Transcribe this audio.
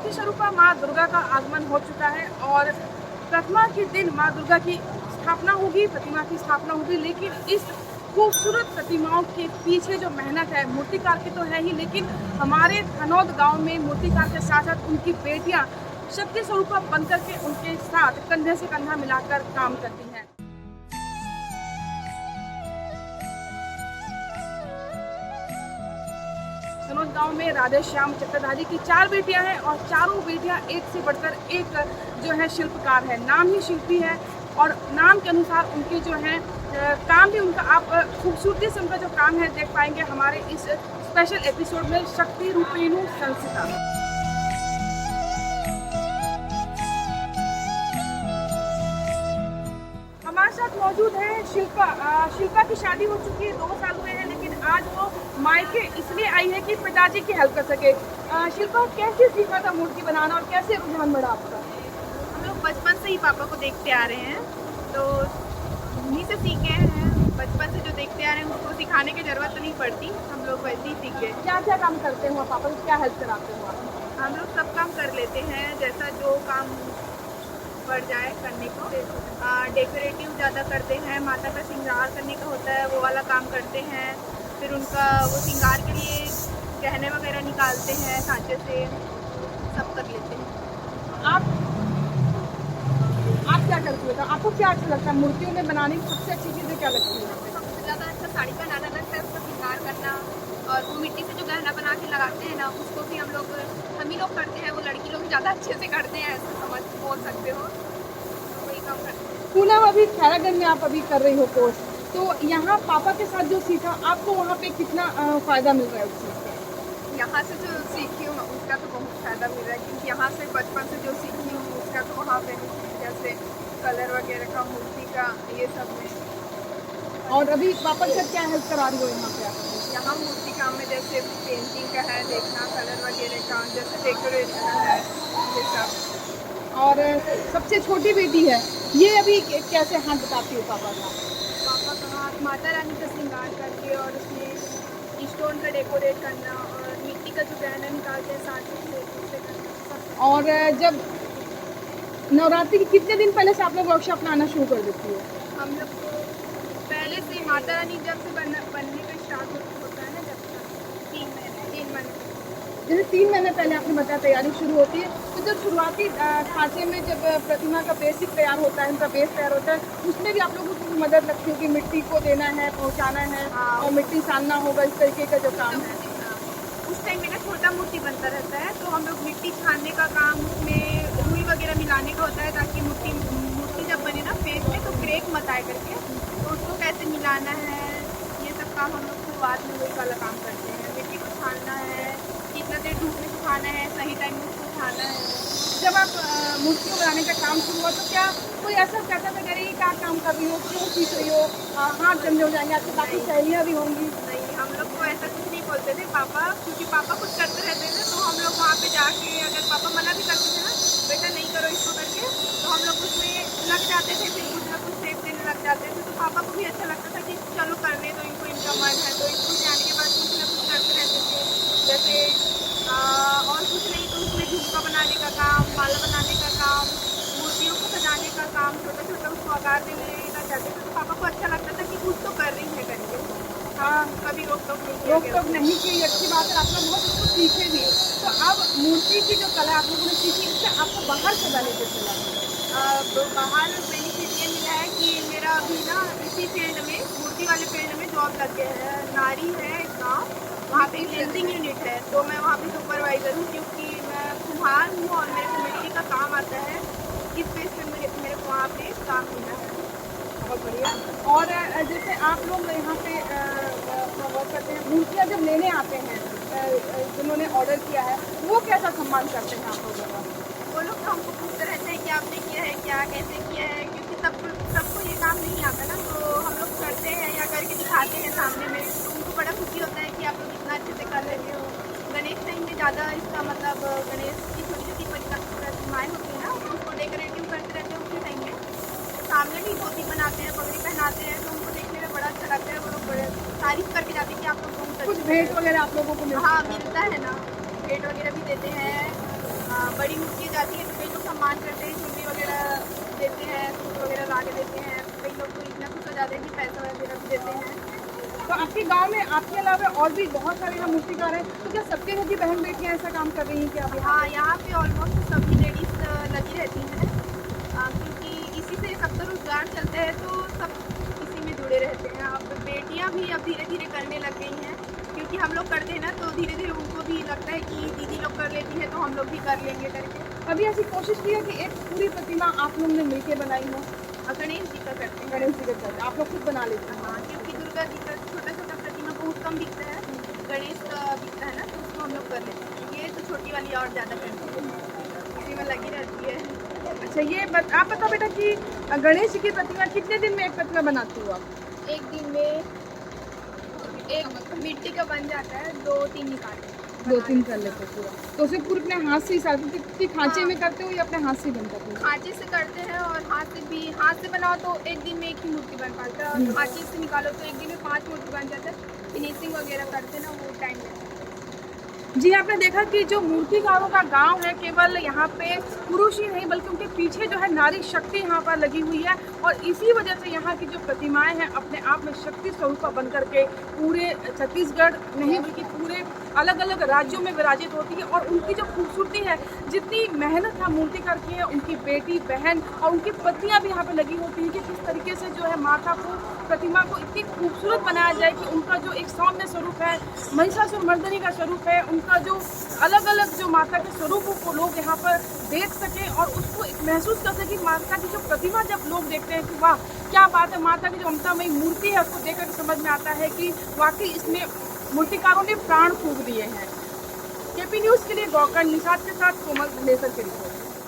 शक्ति स्वरूपा माँ दुर्गा का आगमन हो चुका है और प्रतिमा के दिन माँ दुर्गा की स्थापना होगी, प्रतिमा की स्थापना होगी। लेकिन इस खूबसूरत प्रतिमाओं के पीछे जो मेहनत है, मूर्तिकार की तो है ही, लेकिन हमारे धनौद गांव में मूर्तिकार के साथ साथ उनकी बेटियां शक्ति स्वरूपा बनकर के उनके साथ कंधे से कंधा मिलाकर काम करती हैं। धनौद गांव में राधे श्याम चक्रधारी की 4 बेटियां हैं और चारों बेटियां एक से बढ़कर एक जो है शिल्पकार है, नाम ही शिल्पी है और नाम के अनुसार उनके जो है काम भी उनका आप खूबसूरती से उनका जो काम है देख पाएंगे हमारे इस स्पेशल एपिसोड में शक्ति रूपेणु संस्था। हमारे साथ मौजूद है शिल्पा। शिल्पा की शादी हो चुकी है, 2 साल हुए हैं, लेकिन आज वो मायके इसलिए आई है कि पिताजी की हेल्प कर सके। शिल्पा, कैसे सीखा था मूर्ति बनाना और कैसे रुझान बढ़ा आपका? हम लोग बचपन से ही पापा को देखते आ रहे हैं, तो उन्हीं से सीखे हैं। बचपन से जो देखते आ रहे हैं उसको सिखाने की जरूरत नहीं पड़ती, हम लोग वैसे ही सीख गए। क्या क्या काम करते हो पापा को, क्या हेल्प कराते हो आप? हम लोग सब काम कर लेते हैं, जैसा जो काम बढ़ जाए करने को। डेकोरेटिव ज़्यादा करते हैं, माता का श्रृंगार करने का होता है वो वाला काम करते हैं। फिर उनका वो श्रृंगार के लिए गहने वगैरह निकालते हैं सांचे से, सब कर लेते हैं। आप क्या करती हो? आपको क्या अच्छा लगता है मूर्तियों में बनाने की सबसे अच्छी चीज़ें क्या लगती है? सबसे ज़्यादा अच्छा साड़ी बनाना लगता है, उसका श्रृंगार करना, और वो मिट्टी से जो गहना बना के लगाते हैं ना, उसको भी हम ही लोग करते हैं। वो लड़की लोग ज़्यादा अच्छे से करते हैं, ऐसा समझ बोल सकते हो, तो वही काम करते हैं। पूनम, अभी खैरागंज में आप अभी कर रही हो कोर्स, तो यहाँ पापा के साथ जो सीखा आपको वहाँ पे कितना फ़ायदा मिल रहा है उस चीज़ का? यहाँ से जो सीखी हूँ उसका तो बहुत फ़ायदा मिल रहा है, क्योंकि यहाँ से बचपन से जो सीखी हूँ उसका तो वहाँ पे जैसे कलर वगैरह का, मूर्ति का, ये सब में। और अभी पापा के साथ क्या हेल्प करा रही हो यहाँ पे आप? यहाँ मूर्ति काम में जैसे पेंटिंग का है देखना, कलर वगैरह का, जैसे डेकोरेशन है, ये सब। और सबसे छोटी बेटी है, ये अभी कैसे हाथ बताती हो पापा का? पापा का हाथ माता रानी का श्रृंगार करके और उसमें स्टोन का डेकोरेट करना और मिट्टी का जो गहना निकालते हैं सांचे से उससे करना सब। और जब नवरात्रि के कितने दिन पहले से आप लोग वर्कशॉप में आना शुरू कर देती हो? हम लोग को पहले से माता रानी जब से बनने का स्टार्ट होता है ना, जब तक 3 महीने जैसे 3 महीने पहले आपने बताया तैयारी शुरू होती है, तो जब शुरुआती खांचे में जब प्रतिमा का बेसिक तैयार होता है, उनका बेस तैयार होता है, उसमें भी आप लोगों की मदद लगती है कि मिट्टी को देना है, पहुंचाना है, और मिट्टी सानना होगा, इस तरीके का जो काम है। उस टाइम में ना छोटा मूर्ति बनता रहता है, तो हम लोग मिट्टी छानने का काम, उसमें रुई वगैरह मिलाने का होता है, ताकि मूर्ति जब बने ना फेस में तो क्रेक मत आए करके, तो उसको कैसे मिलाना है, ये सब काम हम लोग शुरुआत में वही वाला काम करते हैं। मिट्टी को छानना है, कितना देर धूप में सुखाना है, सही टाइम में उसको उठाना है। जब आप मूर्तियों बनाने का काम शुरू हुआ तो क्या कोई ऐसा कहता था कि ये क्या काम कर रही हो, क्यों सीख रही हो, हाथ गंदे हो जाएंगे, आपकी काफ़ी सहेलियाँ भी होंगी? नहीं, हम लोग को ऐसा कुछ नहीं बोलते थे पापा, क्योंकि पापा कुछ करते रहते थे, तो हम लोग वहाँ पे जाके अगर पापा मना भी करते थे ना, बेटा नहीं करो इसको करके, तो हम लोग उसमें लग जाते थे, फिर कुछ ना कुछ स्टेप देने लग जाते थे। तो पापा को भी अच्छा लगता था कि चलो करने दो इनको, इनका मन है। तो स्कूल जाने के बाद कुछ ना कुछ करते रहते थे, जैसे और कुछ नहीं तो उसमें झुमका बनाने का काम, माला बनाने का काम, मूर्तियों को सजाने का काम, छोटा छोटा उसको आकार देने का करते थे। तो पापा को अच्छा लगता था कि कुछ तो कर रही है करके। हाँ, कभी रोक टोक नहीं की अच्छी बात है, आप लोग बहुत उसको सीखे भी। तो अब मूर्ति की जो कला आप लोगों ने सीखी, इससे आपको बाहर से बेनिफिट मिला? बाहर बेनिफिट ये मिला है कि मेरा अभी ना इसी फील्ड में, मूर्ति वाले फील्ड में जॉब लग गया है। नारी है एक गाँव, वहाँ पे क्लीनिंग यूनिट है, तो मैं वहाँ पे सुपरवाइज़र हूँ, क्योंकि मैं कुम्हार हूँ और मेरे को मिट्टी का काम आता है। इस बेस पे मेरे को वहाँ पे काम मिला है। बहुत बढ़िया। और जैसे आप लोग यहाँ पे वर्क करते हैं, मूर्तियाँ जब लेने आते हैं जिन्होंने ऑर्डर किया है, वो कैसा सम्मान करते हैं आप लोगों का? वो लोग तो हमको पूछते रहते हैं कि आपने किया है क्या, कैसे किया है, क्योंकि सबको ये काम नहीं आता ना, तो हम लोग करते हैं या करके दिखाते हैं सामने में, तो उनको बड़ा खुशी होता है कि आप लोग इतना अच्छे से कर लेते हो। गणेश टाइम में ज़्यादा इसका मतलब गणेश की छोटी छोटी प्रतिमाएँ होती हैं ना, तो उसको डेकोरेटिव करते रहते हैं उसी टाइम में। सामने भी धोती बनाते हैं, पगड़ी पहनाते हैं, तो उनको देखने में बड़ा अच्छा लगता है। वो लोग बड़े तारीफ करके जाते हैं कि आप लोग बहुत कुछ भेंट वगैरह आप लोगों को मिलता है? हाँ, मिलता है ना, भेंट वगैरह भी देते हैं। बड़ी मूर्तियाँ जाती हैं तो कई लोग सम्मान करते हैं, चुनरी वगैरह देते हैं, सूट वगैरह ला के देते हैं। कई लोग तो इतना कुछ हो जाते हैं कि पैसा वगैरह भी देते हैं। तो आपके गांव में आपके अलावा और भी बहुत सारे यहाँ मूर्तिकार हैं, तो क्या सबके घर की बहन बेटियाँ ऐसा काम कर रही हैं क्या? हाँ, यहाँ पे ऑलमोस्ट सभी लेडीज़ लगी रहती हैं, क्योंकि इसी से सबका रोजगार चलता है, तो सब इसी में जुड़े रहते हैं। अब बेटियाँ भी अब धीरे धीरे करने लग गई हैं, क्योंकि हम लोग करते हैं ना, तो धीरे धीरे उनको भी लगता है कि दीदी लोग कर लेती है तो हम लोग भी कर लेंगे करके। अभी ऐसी कोशिश की है कि एक पूरी प्रतिमा आप लोग ने मिलकर बनाई हो? गणेश जी का करते हैं। गणेश जी का करते हैं, आप लोग खुद बना लेते हैं? हाँ, क्योंकि दुर्गा जी का छोटा छोटा प्रतिमा बहुत कम दिखता है, गणेश का दिखता है ना, तो उसको हम लोग कर लेते हैं। ये तो छोटी वाली और ज़्यादा करती है, इसी में लगी रहती है। अच्छा, आप बताओ बेटा कि गणेश जी की प्रतिमा कितने दिन में एक प्रतिमा बनाती हो आप? एक दिन में एक मिट्टी का बन जाता है, 2-3 निकालते हैं। 2-3 कर लेते हो पूरा, तो उसे पूरे अपने हाथ से ही साथ कितनी खांचे हाँ। में करते हो या अपने हाथ से ही बनता है? खांचे से करते हैं और हाथ से बनाओ तो एक दिन में एक ही मूर्ति बन पाता है, और खांचे से निकालो तो एक दिन में 5 मूर्ति बन जाता है। फिनिशिंग वगैरह करते ना, वो टाइम लगता है। जी, आपने देखा कि जो मूर्तिकारों का गांव है, केवल यहाँ पे पुरुष ही नहीं बल्कि उनके पीछे जो है नारी शक्ति यहाँ पर लगी हुई है, और इसी वजह से यहाँ की जो प्रतिमाएं हैं अपने आप में शक्ति स्वरूप बन करके पूरे छत्तीसगढ़ नहीं बल्कि पूरे अलग अलग राज्यों में विराजित होती है। और उनकी जो खूबसूरती है, जितनी मेहनत यहाँ मूर्तिकार की है, उनकी बेटी बहन और उनकी पत्नियाँ भी यहाँ पे लगी होती हैं कि किस तरीके से जो है माता को, प्रतिमा को इतनी खूबसूरत बनाया जाए कि उनका जो एक सौम्य स्वरूप है, महिषासुरमर्दिनी का स्वरूप है, उनका जो अलग अलग जो माता के स्वरूपों को लोग यहाँ पर देख सकें और उसको महसूस कर सकें। माता की जो प्रतिमा जब लोग देखते हैं कि वाह क्या बात है, माता की जो ममतामयी मूर्ति है, उसको देख कर समझ में आता है कि वाकई इसमें मूर्तिकारों ने प्राण फूंक दिए हैं। केपी न्यूज़ के लिए गौकर्ण निषाद के साथ कोमल धलेसर की रिपोर्ट।